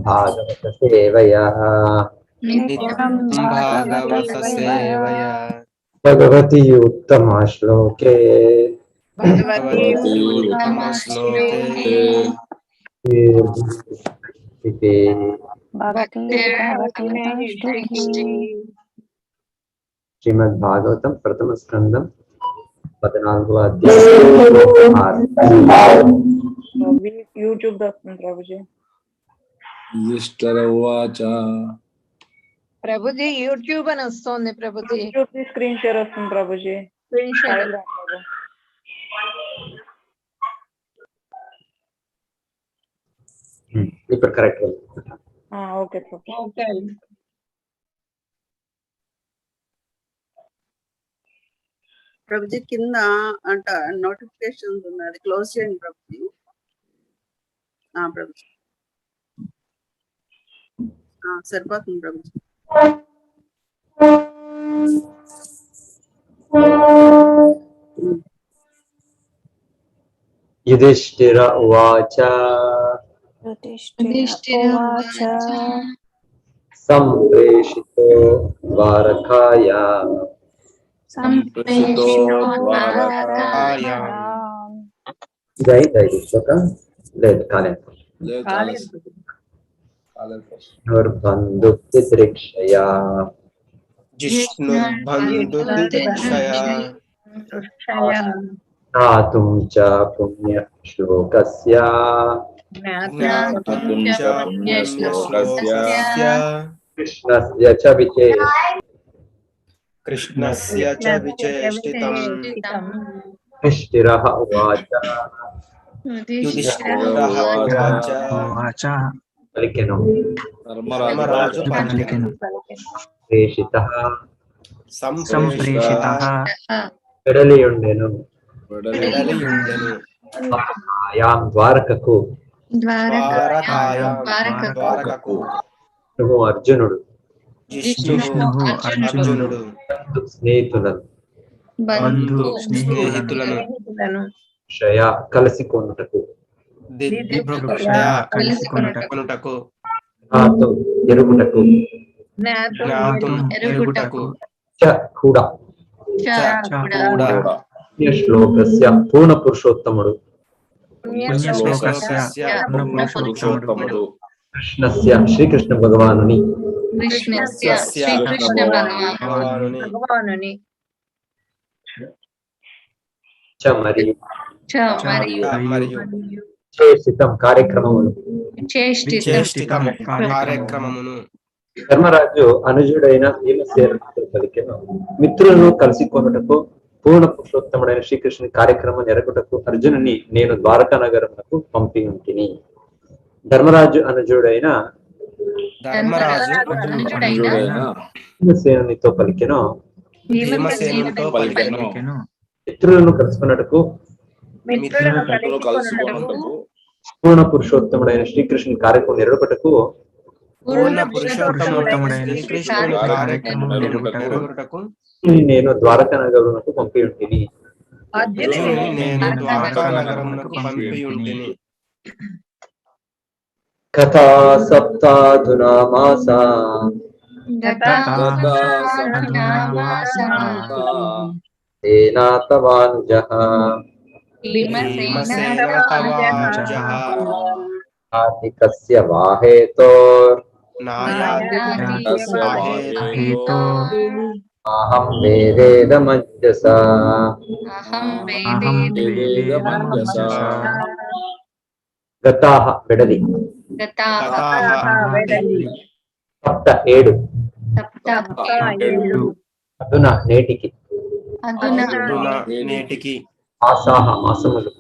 भागवत सेवया भगवती उत्तम श्लोके श्रीमद् भागवतम प्रथम स्कंदम 14వ अध्याయం यूट्यूब प्रभुजी ప్రభుజీ యూట్యూబ్ అని వస్తుంది ప్రభుజీ. యూట్యూబ్ స్క్రీన్ షేర్ వస్తుంది ప్రభుజీ. స్క్రీన్ షేర్ ఇప్పుడు కరెక్ట్. ఓకే ఓకే ప్రభుజీ కింద అంట నోటిఫికేషన్స్ ఉన్నది, క్లోజ్ చేయండి ప్రభుజీ. ప్రభుజీ సరిపోతుంది ప్రభుజీ. युधिष्ठिर उवाच सम्प्रेषितो द्वारकायां లేదు కాలేదు దుర్బంధుదిదృక్షయా ज्ञातुं च पुण्यश्लोकस्य कृष्णस्य च विचेष्टितम् युधिष्ठिरः उवाच पलिकेनु प्रेषितः వెడలియుండెను ద్వారకకు అర్జునుడు స్నేహితులను క్షయ కలిసి కొనుటకు ఎరుగుటకు కూడా శ్లోకస్య పూర్ణ పురుషోత్తముడు కృష్ణస్య శ్రీకృష్ణ భగవానుని మరియు చేష్టితం కార్యక్రమమును ధర్మరాజు అనుజుడైన భీమసేనుడితో పలికెను. మిత్రులను కలిసి కొనుటకు పూర్ణ పురుషోత్తముడైన శ్రీకృష్ణుని కార్యక్రమం నెరగుటకు అర్జునుని నేను ద్వారకా నగరమునకు పంపి ఉంటిని. ధర్మరాజు అనుజుడైన భీమసేనునితో పలికెను. మిత్రులను కలుసుకున్నటకు పూర్ణ పురుషోత్తముడైన శ్రీకృష్ణుని కార్యక్రమం నెరగుటకు నేను ద్వారకా నగరమునకు పంపి ఉంటిని. కథా సప్తాధునా మాసా తవానుజః ఆదికస్య వాహేతోర్ అహం వేదేదమజ్జసా గతాః వెడలి సప్త 7 అదున నేటికి ఆసాహ మాసములు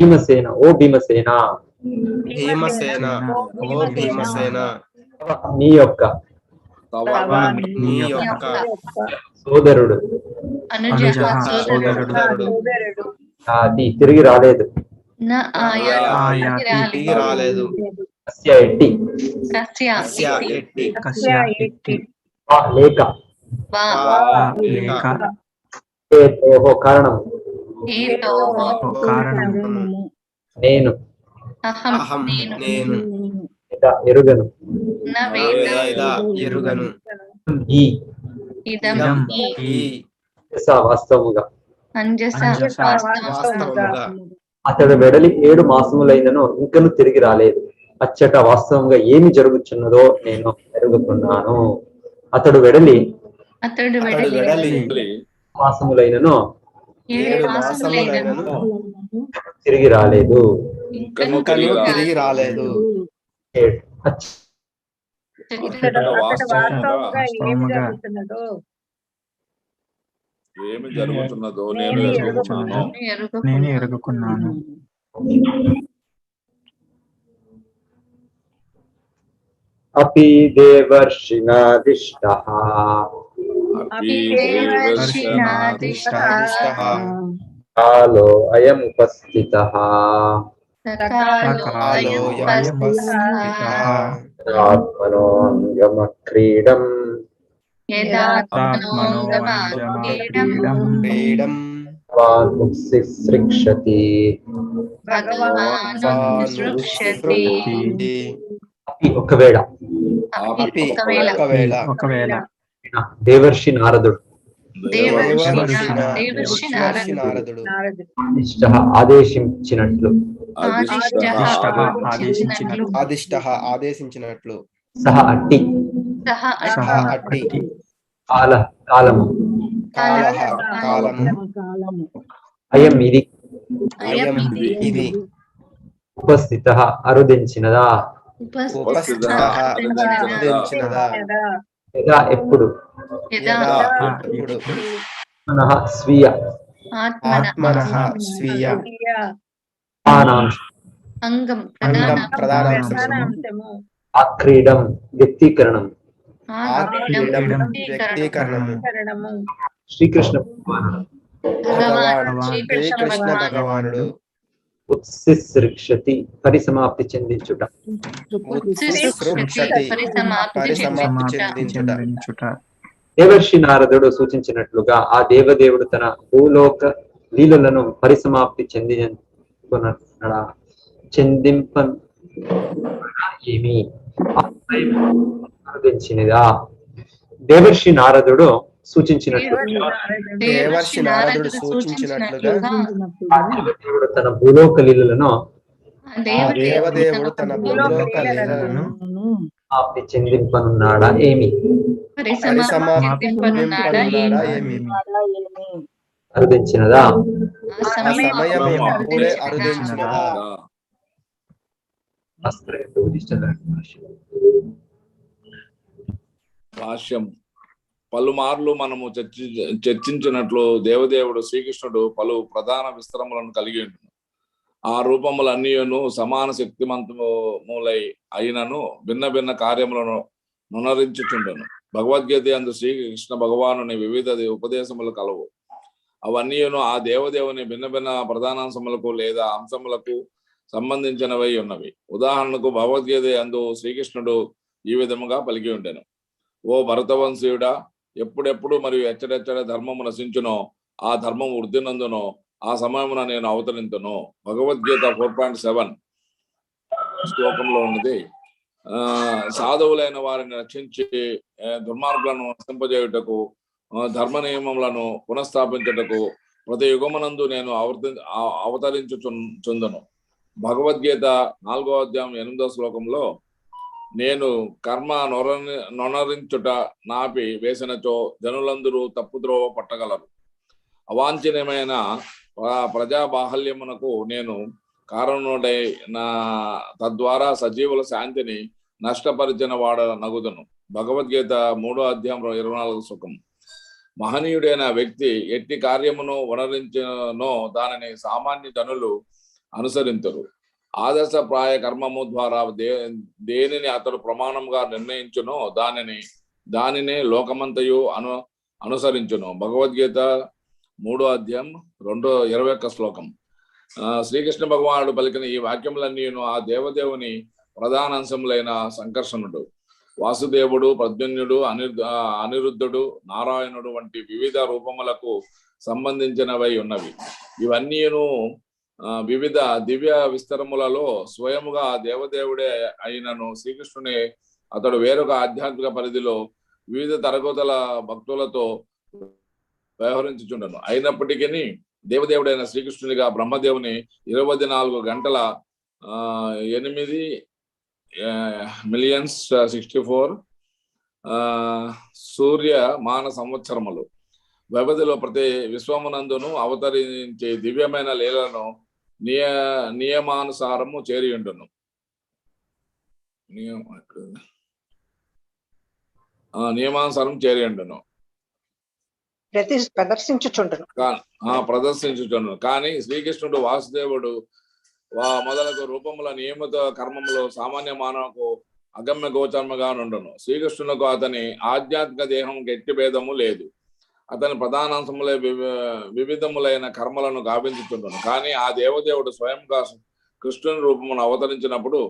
భీమసేన ఓ భీమసేన నీ యొక్క సోదరుడు అది తిరిగి రాలేదు. లేక కారణం నేను అహం నేను వేద ఎరుగను వేద ఎరుగను ఈ ఇదం ఈ అంజస వాస్తవముగా అంజస వాస్తవముగా అతడు వెడలి 7 మాసములైనను ఇంకను తిరిగి రాలేదు. అచ్చట వాస్తవంగా ఏమి జరుగుతున్నదో నేను ఎరుగుతున్నాను. అతడు వెడలి అతడు వెడలి మాసములైనను 7 మాసములైనను తిరిగి రాలేదు. ఇంకను తిరిగి రాలేదు. ఇక్కడ వాస్తవంగా ఏమి జరుగుతున్నదో ఏమి జరుగుతున్నదో నేను నేను ఎరుగుతున్నాను. నేను ఎరుగుకున్నాను. అపి దేవర్షినాదిష్టః అపి దేవర్షినాదిష్టః కాలో అయం ఉపస్థితః ఆత్మనోంగమక్రీడం క్రీడం భగవాన్ ముక్సిసృక్షతి. అపి ఒకవేళ ఒకవేళ దేవర్షి నారదుడు నారదుడు ఇష్టః ఆదేశించినట్లు ఆదేశించినట్లు సహ అట్టి అట్టి కాలము కాలము అయం ఇది ఇది ఉపస్థితః అరుదించినదా ఉపస్థితదా యదా ఎప్పుడు ఇప్పుడు మనః స్వీయ ఆత్మనః స్వీయ ప్రాణాంశ అంగం అంగం ప్రధాన ప్రధానాంశము ఆక్రీడం వ్యక్తీకరణం వ్యక్తీకరణము శ్రీకృష్ణ భగవాన్ శ్రీకృష్ణ భగవానుడు ఉత్సిసృక్షతి పరిసమాప్తి చెందించుట. పరిసమాప్తి చెందించుట. దేవర్షి నారదుడు సూచించినట్లుగా ఆ దేవదేవుడు తన భూలోక లీలలను పరిసమాప్తి చెందింప ఏమి ఆనందించినదా. దేవర్షి నారదుడు సూచించినట్లుగా దేవర్షి నారదుడు సూచించినట్లుగా దేవదేవుడు తన భూలోక లీలలను దేవదేవుడు తన భూలోక లీలలను సమాప్తి చెందింపనున్నాడా ఏమి పరిసమాప్తింపనున్నాడా ఏమి అరుదించినదా. ఆ సమయం అప్పుడే అరుదించినదా. భాష్యం పలుమార్లు మనము చర్చించినట్లు దేవదేవుడు శ్రీకృష్ణుడు పలు ప్రధాన విస్తరములను కలిగి ఉంటున్నాడు. ఆ రూపములన్నీయును సమాన శక్తిమంతములై అయినను భిన్న భిన్న కార్యములను నునరించుచుండెను. భగవద్గీత యందు శ్రీకృష్ణ భగవానుని వివిధ ఉపదేశములు కలవు. అవన్నీయును ఆ దేవదేవుని భిన్న భిన్న ప్రధానాంశములకు లేదా అంశములకు సంబంధించినవై ఉన్నవి. ఉదాహరణకు భగవద్గీత యందు శ్రీకృష్ణుడు ఈ విధముగా పలికి ఉండెను. ఓ భరతవంశీయుడా, ఎప్పుడెప్పుడు మరియు ఎచ్చడెచ్చడ ధర్మము నశించునో ఆ ధర్మం వృద్ధి నందునో ఆ సమయమున నేను అవతరింతును. భగవద్గీత 4.7 శ్లోకంలో ఉన్నది. సాధువులైన వారిని రక్షించి దుర్మార్గులను నశింపజేయుటకు ధర్మ నియమములను పునఃస్థాపించుటకు ప్రతి యుగమునందు నేను అవతరించుచుందును. భగవద్గీత 4వ అధ్యాయం 8వ శ్లోకంలో నేను కర్మ నొనరించుట నాపి వేసినచో జనులందరూ తప్పుద్రోవ పట్టగలరు. అవాంఛనీయమైన ప్రజా బాహల్యమునకు నేను కారణుడై తద్వారా సజీవుల శాంతిని నష్టపరిచిన వాడ నగుదును. భగవద్గీత 3వ అధ్యాయం 24వ శ్లోకం. మహనీయుడైన వ్యక్తి ఎట్టి కార్యమును వనరించినో దానిని సామాన్య జనులు అనుసరించరు. ఆదర్శప్రాయ కర్మము ద్వారా దేనిని అతడు ప్రమాణంగా నిర్ణయించునో దానిని లోకమంతయు అనుసరించును. భగవద్గీత 3వ అధ్యాయం 21వ శ్లోకం. శ్రీకృష్ణ భగవానుడు పలికిన ఈ వాక్యములన్నీను ఆ దేవదేవుని ప్రధాన అంశములైన సంకర్షణుడు, వాసుదేవుడు, ప్రద్యుమ్నుడు, అనిరుద్ధుడు, నారాయణుడు వంటి వివిధ రూపములకు సంబంధించినవై ఉన్నవి. ఇవన్నీను వివిధ దివ్య విస్తరములలో స్వయముగా దేవదేవుడే అయినను శ్రీకృష్ణుని అతడు వేరొక ఆధ్యాత్మిక పరిధిలో వివిధ తరగతుల భక్తులతో వ్యవహరించుచుండను. అయినప్పటికీ దేవదేవుడైన శ్రీకృష్ణునిగా బ్రహ్మదేవుని 24 గంటల 8,000,064 సూర్య మాన సంవత్సరములు వ్యవధిలో ప్రతి విశ్వమునందును అవతరించే దివ్యమైన లీలను నియమానుసారము చేరియుండును. నియమానుసారం చేరియుండును ప్రదర్శించుచుండును. కానీ శ్రీకృష్ణుడు వాసుదేవుడు మొదలగు రూపముల నియమిత కర్మములు సామాన్య మానవకు అగమ్య గోచరముగా నుండును. శ్రీకృష్ణునకు అతని ఆధ్యాత్మిక దేహం గట్టి భేదము లేదు. అతని ప్రధానాంశములే వివిధములైన కర్మలను గావించుచుండును. కానీ ఆ దేవదేవుడు స్వయంగా కృష్ణుని రూపమును అవతరించినప్పుడు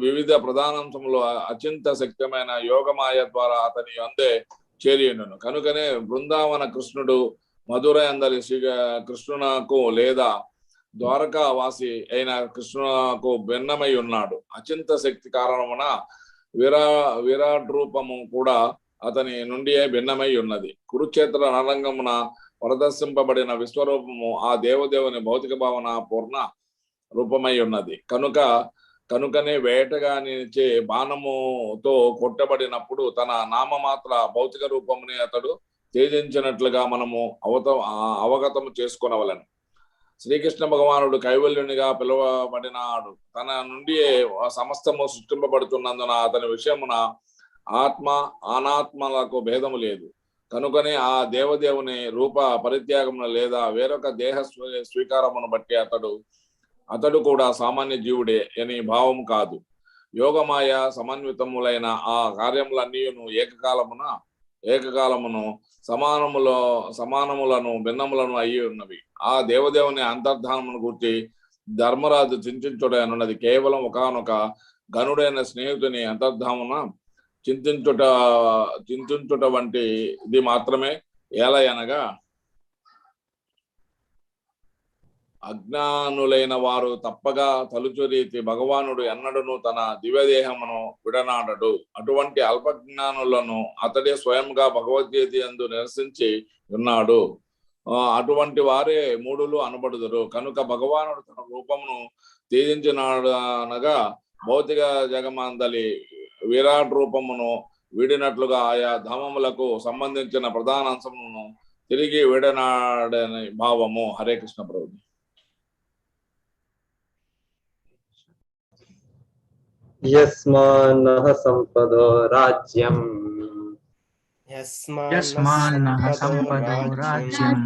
వివిధ ప్రధానాంశములు అచింత శక్తిమైన యోగమాయ ద్వారా అతని అందే చేరియుండును. కనుకనే బృందావన కృష్ణుడు మధురై అందరి శ్రీ కృష్ణునకు లేదా ద్వారకా వాసి అయిన కృష్ణునకు భిన్నమై ఉన్నాడు. అచింత శక్తి కారణమున విరాట్ రూపము కూడా అతని నుండి భిన్నమై ఉన్నది. కురుక్షేత్ర రణరంగమున ప్రదర్శింపబడిన విశ్వరూపము ఆ దేవదేవుని భౌతిక భావన పూర్ణ రూపమై ఉన్నది. కనుకనే వేటగానిచే బాణముతో కొట్టబడినప్పుడు తన నామమాత్ర భౌతిక రూపముని అతడు తేజించినట్లుగా మనము అవగతము చేసుకొనవలెను. శ్రీకృష్ణ భగవానుడు కైవల్యునిగా పిలువబడినాడు. తన నుండి సమస్తము సృష్టింపబడుతున్నందున అతని విషయమున ఆత్మ అనాత్మలకు భేదము లేదు. కనుకనే ఆ దేవదేవుని రూప పరిత్యాగమును లేదా వేరొక దేహ స్వీకారమును బట్టి అతడు కూడా సామాన్య జీవుడే అని భావం కాదు. యోగమాయ సమన్వితములైన ఆ కార్యములన్నీయును ఏకకాలమును సమానములను భిన్నములను అయ్యి ఉన్నవి. ఆ దేవదేవుని అంతర్ధానమును గురించి ధర్మరాజు చింతించుటనున్నది కేవలం ఒకనొక గనుడైన స్నేహితుని అంతర్ధామున చింతించుట వంటి ఇది మాత్రమే. ఏలయనగా అజ్ఞానులైన వారు తప్పగా తలుచు రీతి భగవానుడు ఎన్నడను తన దివ్యదేహమును విడనాడడు. అటువంటి అల్పజ్ఞానులను అతడే స్వయంగా భగవద్గీత యందు నిరసించి ఉన్నాడు. అటువంటి వారే మూడులు అనబడుదురు. కనుక భగవానుడు తన రూపమును తేజించినగా భౌతిక జగమందలి విరాట్ రూపమును వీడినట్లుగా ఆయా ధామములకు సంబంధించిన ప్రధాన అంశములను తిరిగి విడనాడని భావము. హరే కృష్ణ ప్రభు. యస్మాన్నః సంపదో రాజ్యం యస్మాన్నః సంపదో రాజ్యం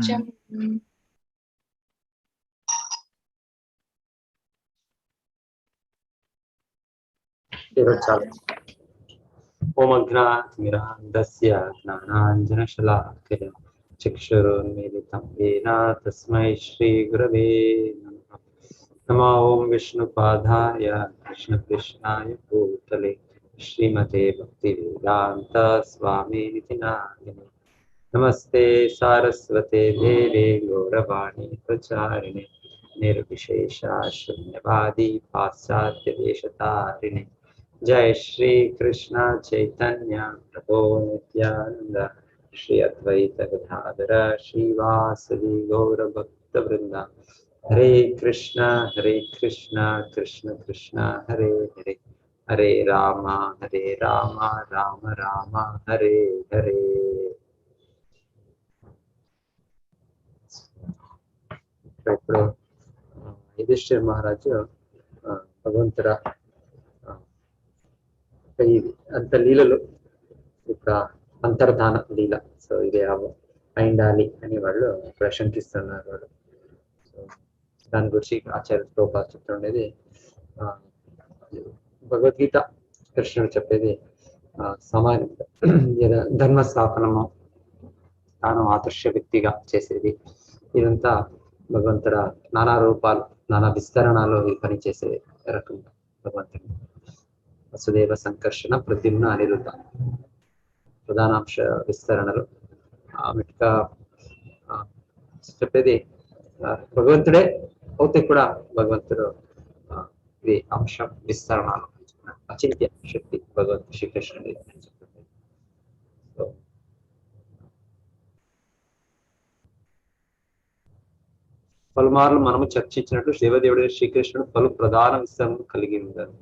ఓమఘ్నాతిమిరాంధస్య జ్ఞానాంజనశలాకయ చక్షురున్మిలితం येन తస్మై శ్రీ గురవే నమః. నమో ఓం విష్ణుపాదాయ కృష్ణకృష్ణాయ భూతలే శ్రీమతే భక్తివేదాంత స్వామినితి నామినే. నమస్తే సారస్వతే దేవే గౌరవాణి ప్రచారిణే నిర్విశేష శూన్యవాది పాశ్చాత్య దేశతారిణే. जय श्री कृष्ण चैतन्य प्रभु नित्यानंद श्री अद्वैत गदाधर श्रीवासदि गौर भक्त वृंद. हरे कृष्ण कृष्ण कृष्ण हरे हरे हरे राम राम राम हरे हरे. ఇప్పుడు యుధిష్ఠిర మహారాజు భగవంతుడ ఇది అంత లీలలో ఒక అంతర్ధాన లీల. సో ఇది అయిండాలి అని వాళ్ళు ప్రశంసిస్తున్నారు. వాళ్ళు సో దాని గురించి ఆచార్య ప్రభుపాద చెప్తుండేది భగవద్గీత కృష్ణుడు చెప్పేది ధర్మ స్థాపనము తాను ఆదర్శ వ్యక్తిగా చేసేది. ఇదంతా భగవంతుడ నానా రూపాలు నానా విస్తరణలో ఈ పని చేసే రకం భగవంతుడు. వసుదేవ సంకర్షణ ప్రద్యుమ్న అనిరుద్ధ ప్రధానాంశ విస్తరణలు ఆమెగా చెప్పేది భగవంతుడే అవుతే కూడా భగవంతుడు ఇది అంశం విస్తరణాలు అచింత్య శక్తి భగవంతుడు శ్రీకృష్ణుడి అని చెప్తుంది. సో పలుమార్లు మనము చర్చించినట్లు దేవదేవుడు శ్రీకృష్ణుడు పలు ప్రధాన విస్తరణలు కలిగి ఉన్నారు.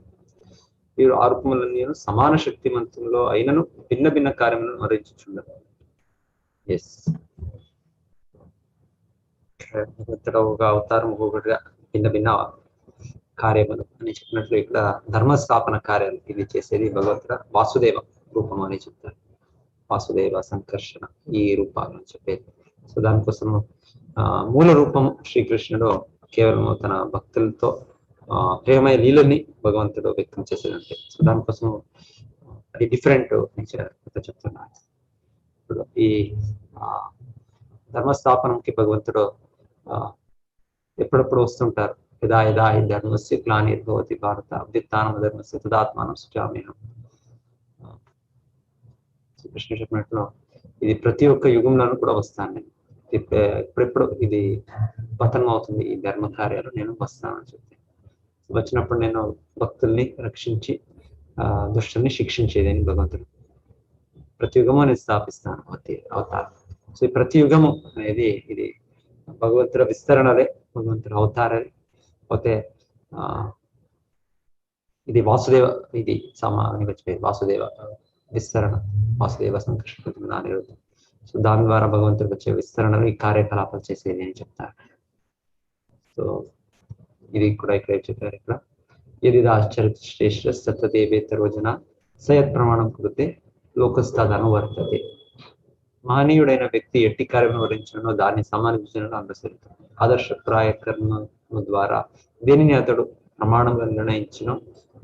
వీరు ఆరోపములన్నీ సమాన శక్తివంతంలో అయినను భిన్న భిన్న కార్యములను మరించుచున్నారు. ఎస్, ఒక అవతారం ఒక్కొక్కటిగా భిన్న భిన్న కార్యములు అని చెప్పినట్లు ఇక్కడ ధర్మస్థాపన కార్యాలు ఇది చేసేది భగవంతుడ వాసుదేవ రూపం అని చెప్తారు. వాసుదేవ సంకర్షణ ఈ రూపాలను చెప్పేది. సో దానికోసం మూల రూపం శ్రీకృష్ణుడు కేవలం తన భక్తులతో ప్రేమయ లీలని భగవంతుడు వ్యక్తం చేసేదంటే. సో దానికోసం అది డిఫరెంట్ చెప్తున్నారు. ఇప్పుడు ఈ ధర్మస్థాపనంకి భగవంతుడు ఎప్పుడప్పుడు వస్తుంటారు. యదా యదా హి ధర్మస్య గ్లానిర్భవతి భారత అభ్యుత్థానం ధర్మస్య తదాత్మానం సృజామ్యహం. కృష్ణ చెప్పినట్లు ఇది ప్రతి ఒక్క యుగంలోనూ కూడా వస్తాను. ఎప్పుడెప్పుడు ఇది పతనం అవుతుంది ఈ ధర్మ కార్యాలు నేను వస్తానని చెప్పి వచ్చినప్పుడు నేను భక్తుల్ని రక్షించి దుష్టుల్ని శిక్షించేది అని భగవంతుడు ప్రతి యుగము నేను స్థాపిస్తాను అవతారం. సో ఈ ప్రతి యుగము అనేది ఇది భగవంతుల విస్తరణలే, భగవంతుల అవతారాలే. పోతే ఇది వాసుదేవ ఇది వచ్చేది వాసుదేవ విస్తరణ, వాసుదేవ సంకృష్ణ అనిరుద్ధం. సో దాని ద్వారా భగవంతుడికి వచ్చే విస్తరణలు ఈ కార్యకలాపాలు చేసేది అని చెప్తారు. సో ఇది కూడా ఇక్కడ చెప్పారు. ఇక్కడ ఇది ఆశ్చర్య శ్రేష్ఠ సత్తదేవేతరోజన సయత్ ప్రమాణం కృతే లోకస్థాద్ అనువర్తతే. మహనీయుడైన వ్యక్తి ఎట్టి కార్యం వివరించడో దాన్ని సమానించడంలో అనుసరిస్తాడు. ఆదర్శప్రాయ కర్మ ద్వారా దేనిని అతడు ప్రమాణంగా నిర్ణయించడం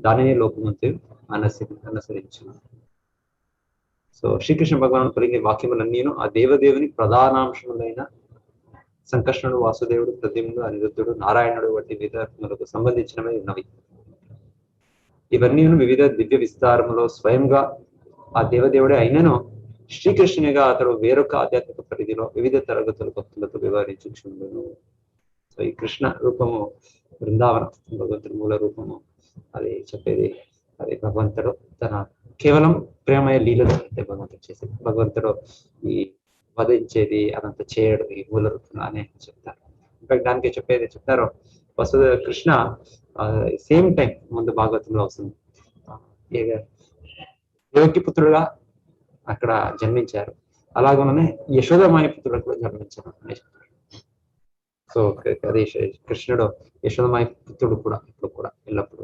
దానిని లోకమంతి అనుసరించను. సో శ్రీకృష్ణ భగవాన్ పలికే వాక్యములన్నీ ఆ దేవదేవుని ప్రధానాంశములైన సంకర్షణుడు, వాసుదేవుడు, ప్రద్యుమ్నుడు, అనిరుద్ధుడు, నారాయణుడు వంటి విధములకు సంబంధించినవి ఉన్నవి. ఇవన్నీ వివిధ దివ్య విస్తారములో స్వయంగా ఆ దేవదేవుడే అయినను శ్రీకృష్ణునిగా అతడు వేరొక ఆధ్యాత్మిక పరిధిలో వివిధ తరగతుల భక్తులతో వివరించుచుండును. సో ఈ కృష్ణ రూపము బృందావనం, భగవంతుడి మూల రూపము అది చెప్పేది. అది భగవంతుడు తన కేవలం ప్రేమయ లీలలు అంటే భగవంతుడు చేసేది. భగవంతుడు ఈ వధించేది అదంతా చేయడు ఈ మూల రూపంలో అని చెప్తారు. ఇన్ఫాక్ట్ దానికి చెప్తారు వసుదేవ కృష్ణ సేమ్ టైం ముందు భాగవతంలో వస్తుంది. దేవకి పుత్రుడుగా అక్కడ జన్మించారు, అలాగనే యశోదమాయ పుత్రుడు కూడా జన్మించారు అని చెప్తారు. సో అది కృష్ణుడు యశోదమాయ పుత్రుడు కూడా ఇప్పుడు కూడా ఎల్లప్పుడు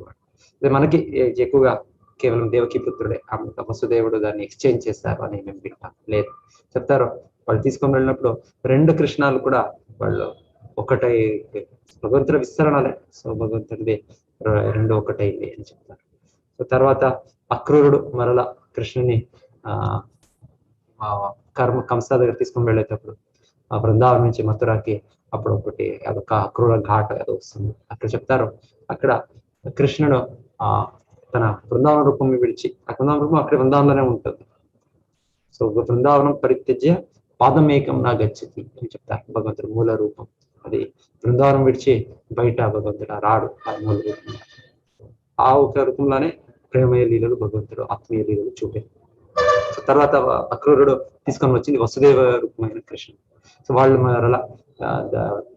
మనకి ఎక్కువగా కేవలం దేవకి పుత్రుడే. వసుదేవుడు దాన్ని ఎక్స్చేంజ్ చేస్తారు అని మేము వింటాం. లేదు చెప్తారు వాళ్ళు తీసుకొని వెళ్ళినప్పుడు రెండు కృష్ణాలు కూడా వాళ్ళు ఒకటై భగవంతుడి విస్తరణలే. సో భగవంతుడిది రెండు ఒకటైంది అని చెప్తారు. సో తర్వాత అక్రూరుడు మరలా కృష్ణుని కంస దగ్గర తీసుకొని వెళ్ళేటప్పుడు ఆ బృందావనం నుంచి మథురాకి అప్పుడు ఒకటి అదొక అక్రూర ఘాట్ అది వస్తుంది. అక్కడ చెప్తారు అక్కడ కృష్ణుడు తన బృందావన రూపం విడిచి ఆ బృందావన రూపం అక్కడ బృందావనంలోనే ఉంటుంది. సో బృందావనం పరిత్యజ్య పాదం ఏకం నా గచ్చతి అని చెప్తారు. భగవంతుడు మూల రూపం అది బృందావనం విడిచి బయట భగవంతుడు రాడు ఆ మూల రూపం. ఆ ఒక రూపంలోనే ప్రేమయ లీలలు భగవంతుడు ఆత్మీయ లీలలు చూపే. తర్వాత అక్రూరుడు తీసుకొని వచ్చింది వసుదేవ రూపమైన కృష్ణుడు. సో వాళ్ళు మరలా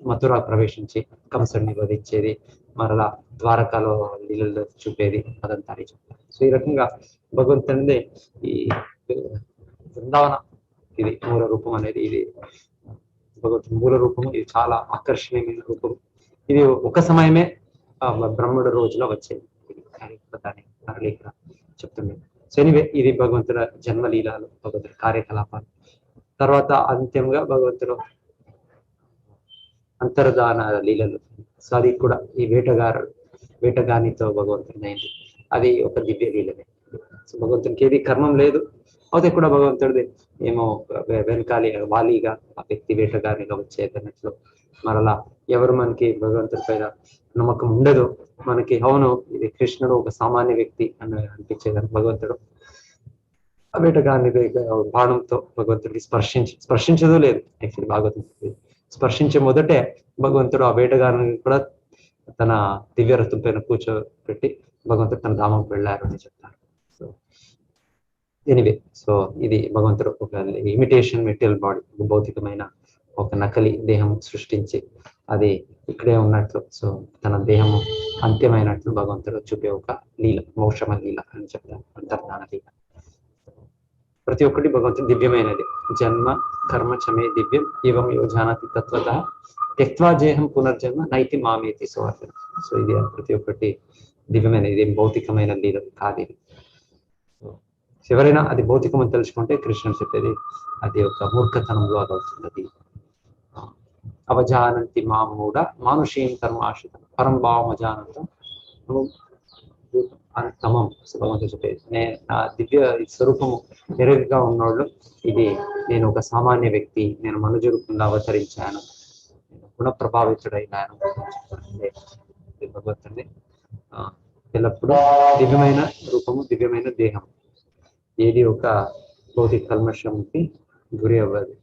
మథురా ప్రవేశించి కంసుడిని వధించేది, మరలా ద్వారకాలో లీలలు చూపేది అదంతా చెప్తారు. సో ఈ రకంగా భగవంతుడి ఈ బృందావన ఇది మూల రూపం అనేది ఇది భగవంతుడి మూల రూపము. ఇది చాలా ఆకర్షణీయమైన రూపం. ఇది ఒక సమయమే బ్రహ్మడు రోజులో వచ్చేది దాని చెప్తుండే. సో ఎనివే ఇది భగవంతుడ జన్మలీలాలు, భగవంతుడి కార్యకలాపాలు. తర్వాత అంత్యంగా భగవంతుడు అంతర్ధాన లీలలు. సో అది కూడా ఈ వేటగానితో భగవంతుడి అయింది. అది ఒక దివ్య లీలనే. సో భగవంతునికి ఏది కర్మం లేదు, అయితే కూడా భగవంతుడిది ఏమో వెనకాలి వాలీగా ఆ వ్యక్తి వేటగానిగా వచ్చేదన్నట్లు మరలా ఎవరు మనకి భగవంతుడి పైన నమ్మకం ఉండదు మనకి అవును ఇది కృష్ణుడు ఒక సామాన్య వ్యక్తి అని అనిపించేదని భగవంతుడు ఆ వేటగాని బాణంతో భగవంతుడికి స్పర్శించదు లేదు యాక్చువల్లీ భాగవతం స్పర్శించే మొదటే భగవంతుడు ఆ వేటగాడిని కూడా తన దివ్య రథం పైన కూర్చోబెట్టి భగవంతుడు తన ధామంకి వెళ్ళారు అని చెప్తారు. సో ఎనివే, సో ఇది భగవంతుడు ఒక ఇమిటేషన్ మెటీరియల్ బాడీ, భౌతికమైన ఒక నకలి దేహం సృష్టించి అది ఇక్కడే ఉన్నట్లు, సో తన దేహము అంత్యమైనట్లు భగవంతుడు చూపే ఒక లీల, మోక్షమ లీల అని చెప్తారు, అంతర్ధాన లీల. ప్రతి ఒక్కటి భగవంతుడు దివ్యమైనది. జన్మ కర్మ చమే దివ్యం ఏవం యోజానాతి తత్వత త్యక్త్వా జేహం పునర్జన్మ నైతి మామేతి సోర్జన. సో ఇది ప్రతి ఒక్కటి దివ్యమైనది, ఇది భౌతికమైన లీల కాదు ఇది. ఎవరైనా అది భౌతికం అని తెలుసుకుంటే కృష్ణుడు చెప్పేది అది ఒక మూర్ఖతనంలో అది అవుతుంది. అది అవజానంతి మామూఢ మానుషీం కర్మాశ్రితం పరం భావం అజానంతం తమం. భగవంతుడు చెప్పేది నా దివ్య స్వరూపము ఎరుగ్గా ఉన్నోళ్ళు ఇది నేను ఒక సామాన్య వ్యక్తి, నేను మనుజ రూపంలో అవతరించాను, నేను గుణ ప్రభావితుడైనాను. భగవంతుడిని ఎల్లప్పుడూ దివ్యమైన రూపము, దివ్యమైన దేహం, ఏది ఒక భౌతిక కల్మషంకి గురి అవ్వదు.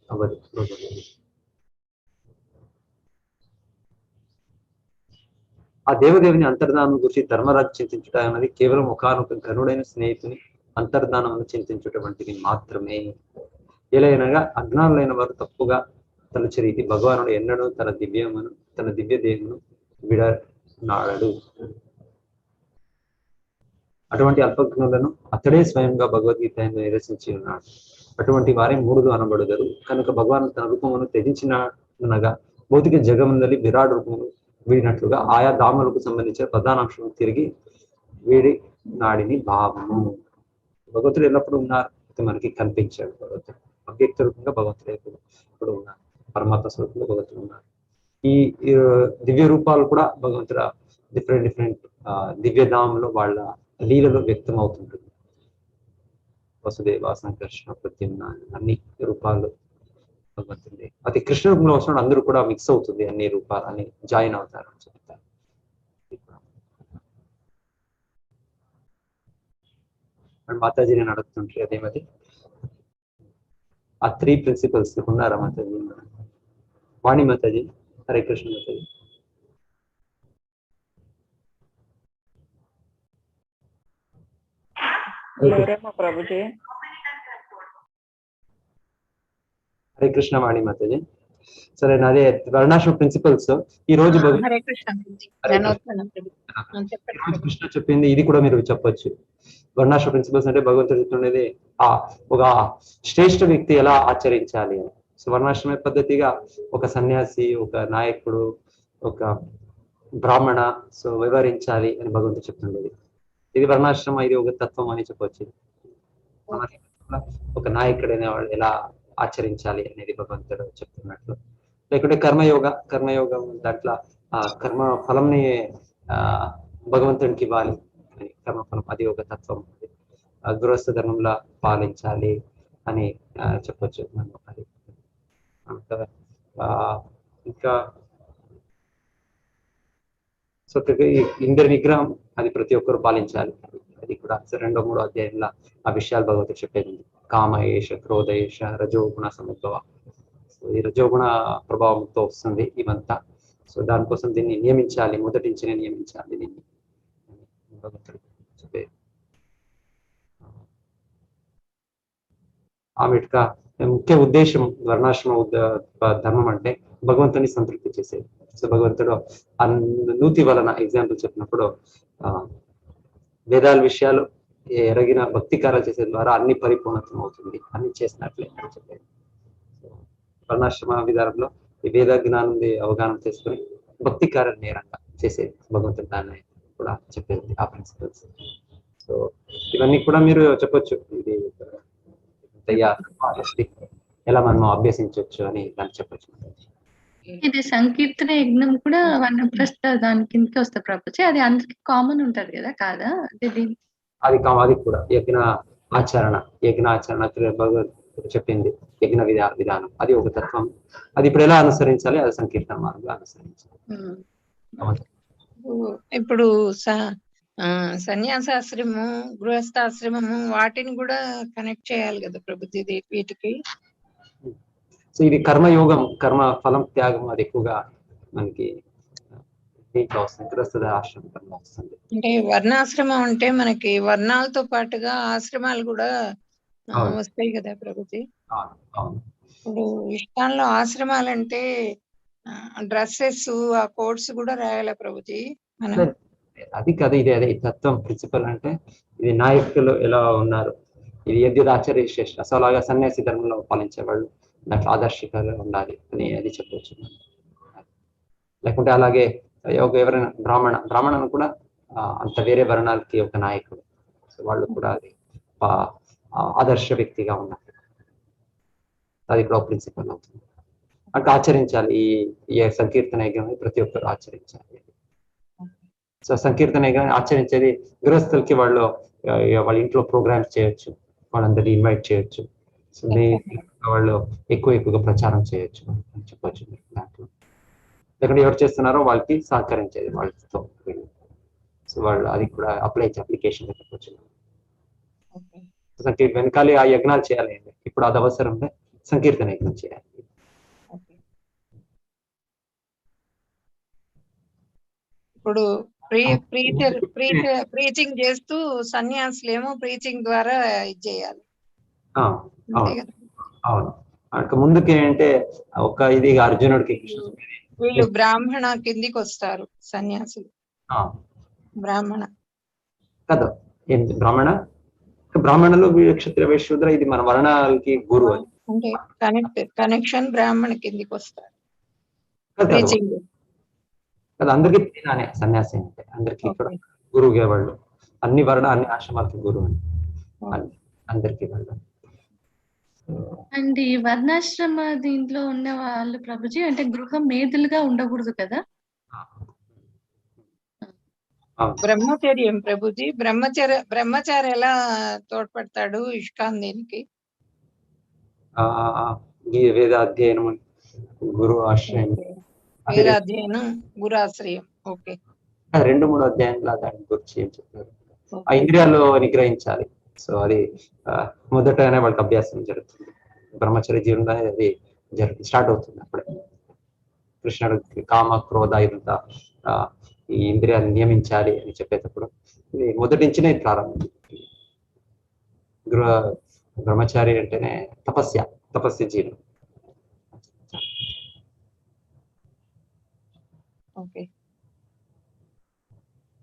ఆ దేవదేవుని అంతర్ధానం గురించి ధర్మరాజు చింతించుట అన్నది కేవలం ఒకనొక ఘనుడైన స్నేహితుని అంతర్ధానం చింతించుట వంటిది మాత్రమే. ఎలాగనగా అజ్ఞానులైన వారు తప్పుగా తలచే రీతి భగవానుడు ఎన్నడూ తన దివ్య దేహమును విడనాడడు. అటువంటి అల్పజ్ఞులను అతడే స్వయంగా భగవద్గీత నిరసించి ఉన్నాడు. అటువంటి వారే మూడులు అనబడుదరు. కనుక భగవాన్ తన రూపమును త్యజించినగా భౌతిక జగముందలి విరాట్ రూపమును వీడినట్లుగా ఆయా దాములకు సంబంధించిన ప్రధానాంశం తిరిగి వీడి నాడిని భావము. భగవంతుడు ఎల్లప్పుడూ ఉన్నారు, మనకి కనిపించాడు. భగవంతుడు అవ్యక్త రూపంగా భగవంతుడు ఎప్పుడు ఉన్నారు, పరమాత్మ స్వరూపంలో భగవంతుడు ఉన్నారు. ఈ దివ్య రూపాలు కూడా భగవంతుడు డిఫరెంట్ దివ్యధామంలో వాళ్ళ లీలలో వ్యక్తం అవుతుంటుంది. వసుదేవ సంకర్షణ ప్రత్యుమ్న అన్ని రూపాలు భగవంతుడి. అది కృష్ణ రూపంలో వచ్చినప్పుడు అందరూ కూడా మిక్స్ అవుతుంది, అన్ని రూపాలు అని జాయిన్ అవుతారు అని చెప్తారు. మాతాజీ నేను అడుగుతుంటే అదేమది ఆ 3 ప్రిన్సిపల్స్ ఉన్నారా మాతాజీ? వాణి మాతాజీ, హరే కృష్ణ మాతాజీ. లేరేమో ప్రభుజీ. హరే కృష్ణ వాణి మాతాజీ. సరే, అదే వర్ణాశ్రమ ప్రిన్సిపల్స్ ఈ రోజు హరే కృష్ణ కృష్ణ చెప్పింది ఇది కూడా మీరు చెప్పొచ్చు. వర్ణాశ్రమ ప్రిన్సిపల్స్ అంటే భగవంతుడు చెప్తుండేది ఒక శ్రేష్ఠ వ్యక్తి ఎలా ఆచరించాలి అని. సో వర్ణాశ్రమ పద్ధతిగా ఒక సన్యాసి, ఒక నాయకుడు, ఒక బ్రాహ్మణ సో వ్యవహరించాలి అని భగవంతుడు చెప్తుండేది. ఇది వర్ణాశ్రమ, ఇది ఒక తత్వం అని చెప్పవచ్చు. ఒక నాయకుడైన వాడు ఎలా ఆచరించాలి అనేది భగవంతుడు చెప్తున్నట్లు. లేకుంటే కర్మయోగం దాంట్లో కర్మ ఫలంని భగవంతునికి ఇవ్వాలి అని, కర్మఫలం అది ఒక తత్వం. గృహస్థ ధర్మంలో పాలించాలి అని చెప్పొచ్చు మనం. అది ఇంకా సో ఇంద్ర నిగ్రహం అది ప్రతి ఒక్కరు పాలించాలి. అది కూడా 2-3 అధ్యాయంలో ఆ విషయాలు భగవంతుడు చెప్పేది. కామయేష క్రోధయేష రజోగుణ సముద్భవ. సో ఈ రజోగుణ ప్రభావంతో వస్తుంది ఇవంతా. సో దానికోసం దీన్ని నియమించాలి, మొదటి నుంచినే నియమించాలి దీన్ని భగవంతుడు చెప్పేది. ఆమెట్గా ముఖ్య ఉద్దేశం వర్ణాశ్రమ ధర్మం అంటే భగవంతుని సంతృప్తి చేసేది. సో భగవంతుడు నూతి వలన ఎగ్జాంపుల్ చెప్పినప్పుడు వేదాల విషయాలు ఎరగిన భక్తి కార్యాలు చేసే ద్వారా అన్ని పరిపూర్ణతం అవుతుంది, అన్ని చేసినట్లే అని చెప్పేది. సో వర్ణాశ్రమ విధానంలో ఈ వేద జ్ఞానం అవగాహన చేసుకుని భక్తి కార్యాలు నేరంగా చేసేది భగవంతుడు దాన్ని కూడా చెప్పేది ఆ ప్రిన్సిపల్స్. సో ఇవన్నీ కూడా మీరు చెప్పొచ్చు, ఇది ఎలా మనం అభ్యసించవచ్చు అని దాన్ని చెప్పొచ్చు. ఇది సంకీర్తన యజ్ఞం కూడా వనప్రస్థ దాని కిందకి వస్తే ప్రభుజీ, అది అందరికి కామన్ ఉంటది కదా కాదా? అది కూడా యజ్ఞ ఆచరణ భగవంతుడు చెప్పింది. యజ్ఞ విధానం అది ఒక తత్వం. అది ఇప్పుడు ఎలా అనుసరించాలి? అది సంకీర్తన మార్గంలో అనుసరించాలి. ఇప్పుడు సన్యాసాశ్రమము, గృహస్థాశ్రమము వాటిని కూడా కనెక్ట్ చేయాలి కదా ప్రభుజీ వీటికి. సో ఇది కర్మయోగం, కర్మ ఫలం త్యాగం అది ఎక్కువగా మనకి దీంట్లో వస్తుంది, గృహస్థ ఆశ్రమంలో వస్తుంది. అంటే వర్ణాశ్రమం అంటే మనకి వర్ణాలతో పాటుగా ఆశ్రమాలు కూడా వస్తాయి కదా ప్రభుజీ. ఇప్పుడు ఇష్టాల్లో ఆశ్రమాలంటే డ్రెస్సెస్ ఆ కోడ్స్ కూడా రాయాలా ప్రభుజీ మనం? అది కదా, ఇది అదే తత్వం ప్రిన్సిపల్ అంటే ఇది నాయకులు ఎలా ఉన్నారు, ఇది యద్యుదాచార్య శ్రేష్ఠ. సో అలాగా సన్యాసి ధర్మంలో పాలించేవాళ్ళు దాంట్లో ఆదర్శికంగా ఉండాలి అని అది చెప్పవచ్చు. లేకుంటే అలాగే ఎవరైనా బ్రాహ్మణను కూడా అంత వేరే వర్ణాలకి ఒక నాయకుడు, సో వాళ్ళు కూడా అది ఆదర్శ వ్యక్తిగా ఉన్నారు. అది కూడా ప్రిన్సిపల్ అవుతుంది. అంటే ఆచరించాలి ఈ సంకీర్తన యజ్ఞం ప్రతి ఒక్కరు ఆచరించాలి. సో సంకీర్తన యజ్ఞం ఆచరించేది గృహస్థులకి వాళ్ళు వాళ్ళ ఇంట్లో ప్రోగ్రామ్స్ చేయొచ్చు, వాళ్ళందరినీ ఇన్వైట్ చేయొచ్చు. సో వాళ్ళు ఎక్కువగా ప్రచారం చేయొచ్చు అని చెప్పొచ్చు దాంట్లో. లేకుంటే ఎవరు చేస్తున్నారో వాళ్ళకి సహకరించేది వాళ్ళతో. సో వాళ్ళు అది కూడా అప్లికేషన్ చెప్పొచ్చు. వెనకాల ఆ యజ్ఞాలు చేయాలి, ఇప్పుడు అది అవసరం సంకీర్తన యజ్ఞం చేయాలి. ఇప్పుడు ప్రీచింగ్ చేస్తూ సన్యాసులేమో ప్రీచింగ్ ద్వారా ఇది చేయాలి. అవును. ముందుకి అంటే ఒక ఇది అర్జునుడికి వీళ్ళు బ్రాహ్మణ కిందికి వస్తారు సన్యాసులు. బ్రాహ్మణ కదా, బ్రాహ్మణులు క్షత్రియ వైశ్యూద్ర ఇది మన వర్ణాలకి గురు అని అంటే కనెక్షన్ బ్రాహ్మణ కిందికి వస్తారు. అందరికీ తేడానే సన్యాసి అంటే, అందరికి ఇక్కడ గురువుగా వాళ్ళు అన్ని అన్ని ఆశ్రమాలకి గురువు అని అందరికీ వాళ్ళు. అండ్ ఈ వర్ణాశ్రమ దీంట్లో ఉన్న వాళ్ళు ప్రభుజీ అంటే గృహ మేధలుగా ఉండకూడదు కదా? బ్రహ్మచర్యం ప్రభుజీ, బ్రహ్మచారి ఎలా తోడ్పడతాడు ఇష్కాన్ దీనికి? వేదాధ్యయనం, గురు ఆశ్రయం, వేదాధ్యయనం, గురు ఆశ్రయం. ఓకే, 2-3 అధ్యాయంలో దాని గురించి ఏం చెప్పారు. ఆ ఇంద్రియాలు నిగ్రహించాలి. సో అది మొదటనే వాళ్ళకి అభ్యాసం జరుగుతుంది. బ్రహ్మచర్య జీవనంలో అది స్టార్ట్ అవుతుంది. అప్పుడే కృష్ణుడు కామ క్రోధ ఇదంతా ఈ ఇంద్రియాలు నియమించాలి అని చెప్పేటప్పుడు ఇది మొదటి నుంచినే ప్రారంభం. బ్రహ్మచారి అంటేనే తపస్య జీవనం.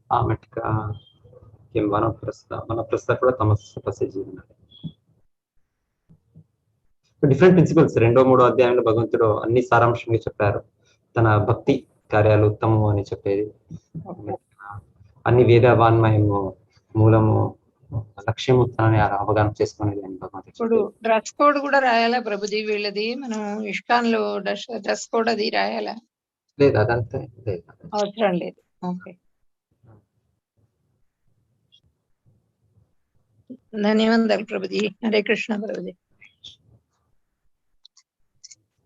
ఆమెటిగా వనప్రస్థ కూడా తపస్య జీవనం. డిఫరెంట్ ప్రిన్సిపల్స్ 2-3 అధ్యాయంలో భగవంతుడు అన్ని సారాంశంగా చెప్పారు. తన భక్తి కార్యాలు ఉత్తమము అని చెప్పేది, అన్ని వేదవాన్మయము మూలము లక్ష్యము తనని అవగాహన చేసుకునేది అని భగవంతుడు. ఇప్పుడు డ్రెస్ కోడ్ కూడా రాయాలా ప్రభుజీ వీళ్ళది? మనం ఇష్కాన్ లో డ్రెస్ కోడ్ అది రాయాలా? లేదు, అదంతా లేదు, అవసరం లేదు. ఓకే, ధన్యవాదాలు ప్రభుజీ. హరే కృష్ణ ప్రభుజీ.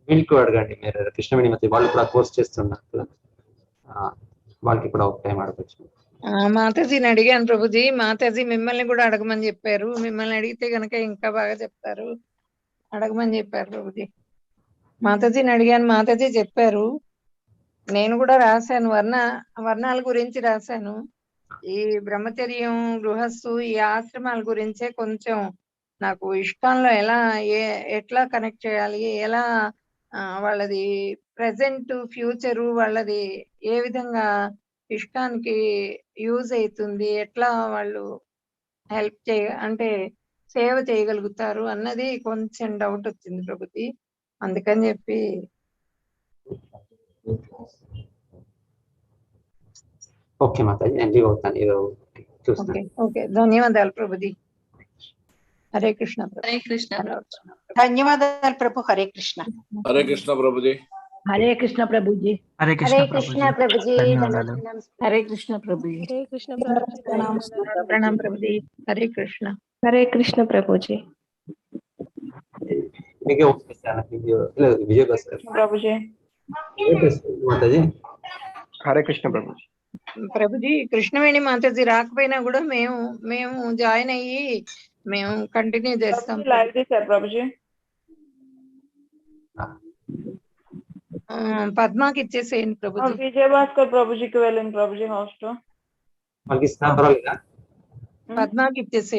వీళ్ళకి అడగండి, మీరు కృష్ణవేణి మధ్య వాళ్ళు కూడా కోర్స్ చేస్తున్నారు, వాళ్ళకి కూడా ఒక టైం అడగచ్చు. మాతాజీని అడిగాను ప్రభుజీ, మాతాజీ మిమ్మల్ని కూడా అడగమని చెప్పారు. మిమ్మల్ని అడిగితే గనక ఇంకా బాగా చెప్తారు, అడగమని చెప్పారు ప్రభుజీ. మాతాజీని అడిగాను, మాతాజీ చెప్పారు. నేను కూడా రాశాను, వర్ణాల గురించి రాశాను. ఈ బ్రహ్మచర్యం, గృహస్థు, ఈ ఆశ్రమాల గురించే కొంచెం నాకు ఇష్టాల్లో ఎట్లా కనెక్ట్ చేయాలి, ఎలా వాళ్ళది ప్రెసెంట్ ఫ్యూచరు వాళ్ళది ఏ విధంగా ఇష్టానికి యూజ్ అవుతుంది, ఎట్లా వాళ్ళు హెల్ప్ అంటే సేవ చేయగలుగుతారు అన్నది కొంచెం డౌట్ వచ్చింది ప్రభుజీ. అందుకని చెప్పి ఓకే మాతాజీ, నేను లీవ్ అవుతాను. ఓకే, ధన్యవాదాలు ప్రభుజీ. హరే కృష్ణ. హరే కృష్ణ. ధన్యవాదాలు ప్రభు. హరే కృష్ణ. హరే కృష్ణ ప్రభుజీ. హరే కృష్ణ ప్రభుజీ. హరే కృష్ణ ప్రభుజీ. ధన్యవాదాలు. హరే కృష్ణ ప్రభుజీ. హరే కృష్ణ ప్రణాం ప్రభుజీ. హరే కృష్ణ. హరే కృష్ణ ప్రభుజీ. విజయ భాస్కర్ ప్రభుజీ. మాతాజీ. హరే కృష్ణ ప్రభుజీ. ప్రభుజీ, కృష్ణవేణి మాతాజీ రాకపోయినా కూడా మేము జాయిన్ అయ్యి మేము కంటిన్యూ చేస్తాం. లైవ్ చేశారు ప్రభుజీ. పద్మాకి ఇచ్చేసేయండి ప్రభుజీ. విజయభాస్కర్ ప్రభుజీకి వెళ్ళండి ప్రభుజీ హౌస్ లో. వాళ్ళకి ఇస్తాం పర్వాలేదా? పద్మాకి ఇచ్చేసేయండి.